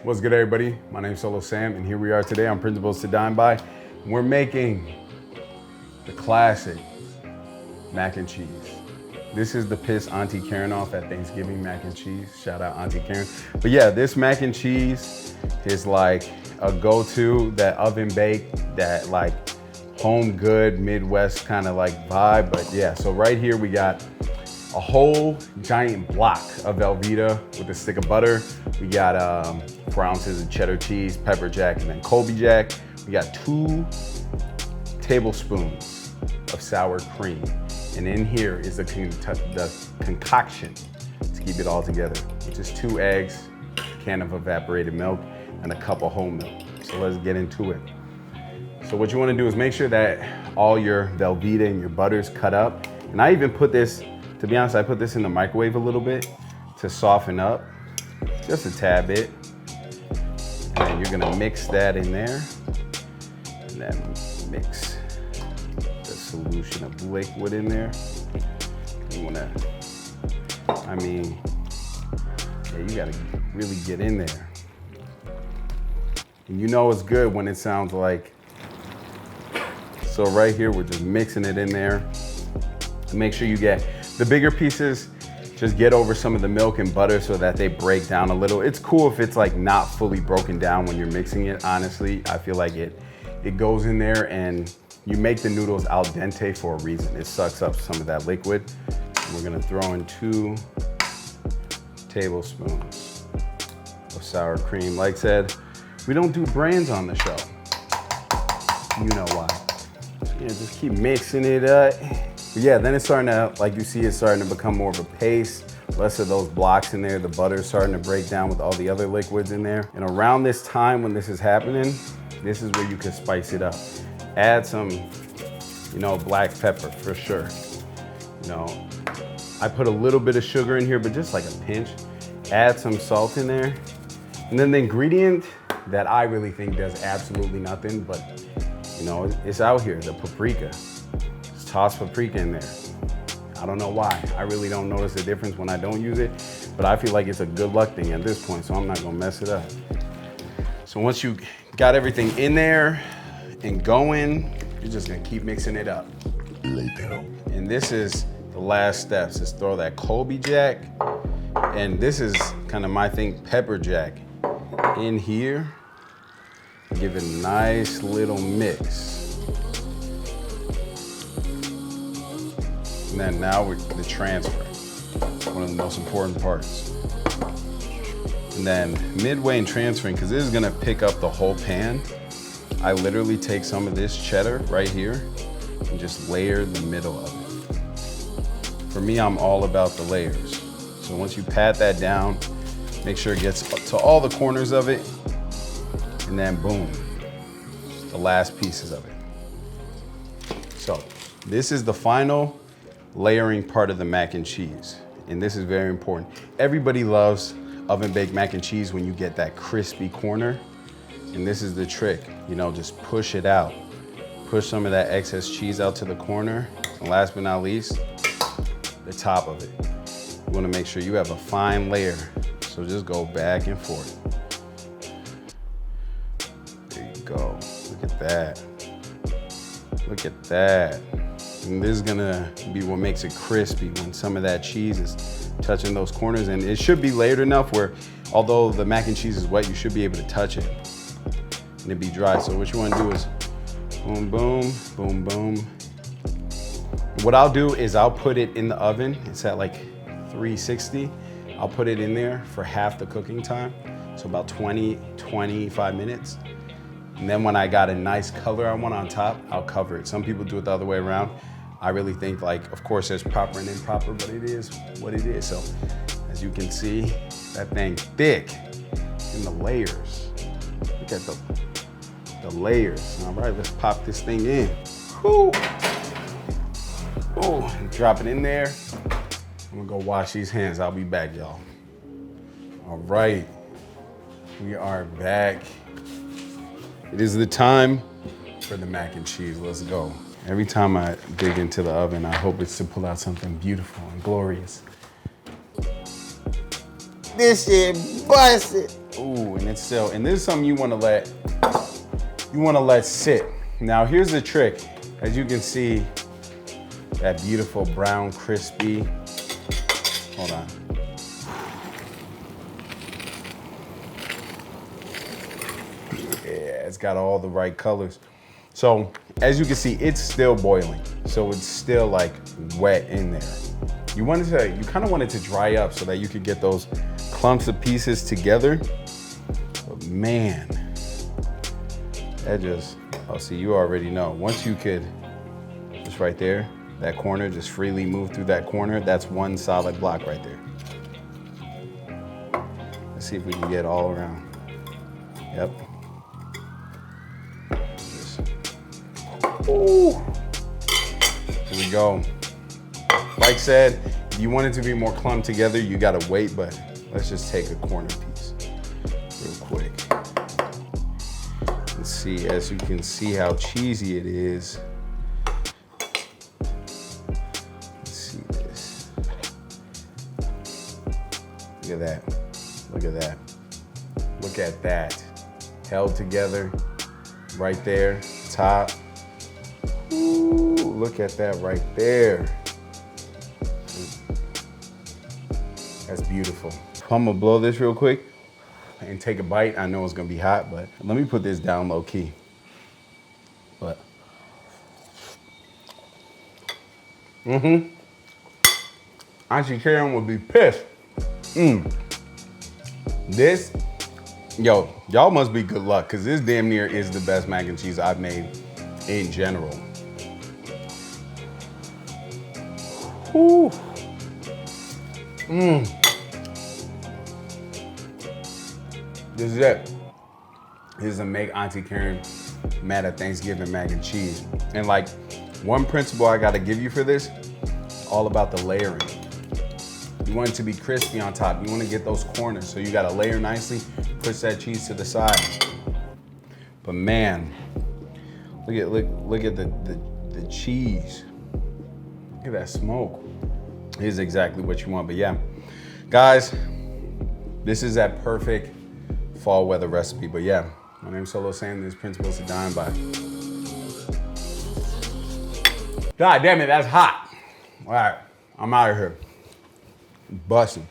What's good, everybody? My name's Solo Sam, and here we are today on Principles to Dine By. We're making the classic mac and cheese. This is the piss Auntie Karen off at Thanksgiving mac and cheese. Shout out Auntie Karen. But yeah, this mac and cheese is like a go-to, that oven bake, that like home good Midwest kind of like vibe. But yeah, so right here we got a whole giant block of Velveeta with a stick of butter. We got 4 ounces of cheddar cheese, pepperJack, and then Colby-Jack. We got 2 tablespoons of sour cream. And in here is the concoction to keep it all together, which is 2 eggs, a can of evaporated milk, and a cup of whole milk. So let's get into it. So what you wanna do is make sure that all your Velveeta and your butter's cut up. And I even put this, to be honest, I put this in the microwave a little bit to soften up, just a tad bit. And then you're gonna mix that in there. And then mix the solution of liquid in there. You wanna, yeah, you gotta really get in there. And you know it's good when it sounds like, so right here, we're just mixing it in there. And make sure you get the bigger pieces, just get over some of the milk and butter so that they break down a little. It's cool if it's like not fully broken down when you're mixing it, honestly. I feel like it goes in there, and you make the noodles al dente for a reason. It sucks up some of that liquid. We're gonna throw in 2 tablespoons of sour cream. Like I said, we don't do brands on the show. You know why. Yeah, just keep mixing it up. But yeah, then it's starting to, like you see, it's starting to become more of a paste. Less of those blocks in there. The butter's starting to break down with all the other liquids in there. And around this time when this is happening, this is where you can spice it up. Add some, black pepper for sure. I put a little bit of sugar in here, but just like a pinch. Add some salt in there. And then the ingredient that I really think does absolutely nothing, but it's out here, the paprika. Just toss paprika in there. I don't know why. I really don't notice the difference when I don't use it, but I feel like it's a good luck thing at this point, so I'm not gonna mess it up. So once you got everything in there and going, you're just gonna keep mixing it up. And this is the last steps, is throw that Colby-Jack, and this is kind of my thing, pepperJack, in here. Give it a nice little mix. And then now we're the transfer, one of the most important parts. And then midway in transferring, because this is gonna pick up the whole pan, I literally take some of this cheddar right here and just layer the middle of it. For me, I'm all about the layers. So once you pat that down, make sure it gets to all the corners of it, and then boom, the last pieces of it. So this is the final layering part of the mac and cheese, and this is very important. Everybody loves oven baked mac and cheese when you get that crispy corner, and this is the trick, just push it out. Push some of that excess cheese out to the corner, and last but not least, the top of it. You wanna make sure you have a fine layer, so just go back and forth. There you go, look at that. Look at that. And this is gonna be what makes it crispy, when some of that cheese is touching those corners, and it should be layered enough where, although the mac and cheese is wet, you should be able to touch it and it be dry. So what you wanna do is boom, boom, boom, boom. What I'll do is I'll put it in the oven. It's at like 360. I'll put it in there for half the cooking time. So about 20-25 minutes. And then when I got a nice color I want on top, I'll cover it. Some people do it the other way around. I really think, like, of course there's proper and improper, but it is what it is. So as you can see, that thing thick in the layers. Look at the layers. All right, let's pop this thing in. Whew. Oh, drop it in there. I'm gonna go wash these hands. I'll be back, y'all. All right, we are back. It is the time for the mac and cheese. Let's go. Every time I dig into the oven, I hope it's to pull out something beautiful and glorious. This shit busted. Ooh, and it's still, and this is something you want to let sit. Now here's the trick. As you can see, that beautiful brown, crispy. Hold on. Yeah, it's got all the right colors. So as you can see, it's still boiling. So it's still like wet in there. You kind of want it to dry up so that you could get those clumps of pieces together. But man, that just, oh, see, you already know. Once you could, just right there, that corner, just freely move through that corner, that's one solid block right there. Let's see if we can get all around. Yep. Ooh. Here we go. Like said, if you want it to be more clumped together, you gotta wait, but let's just take a corner piece real quick. Let's see, as you can see how cheesy it is. Let's see this. Look at that, look at that. Look at that, held together right there, top. Ooh, look at that right there. That's beautiful. I'm gonna blow this real quick and take a bite. I know it's gonna be hot, but let me put this down low key. But, Auntie Karen would be pissed. This, yo, y'all must be good luck, because this damn near is the best mac and cheese I've made in general. Ooh. This is it. This is a make Auntie Karen mad at Thanksgiving mac and cheese. And like, one principle I gotta give you for this, all about the layering. You want it to be crispy on top. You wanna get those corners. So you gotta layer nicely, push that cheese to the side. But man, look at the cheese. Look at that smoke. Here's exactly what you want, but yeah. Guys, this is that perfect fall weather recipe, but yeah. My name's Solo Sam, these principles to dine by. God damn it, that's hot. All right, I'm out of here. Busting.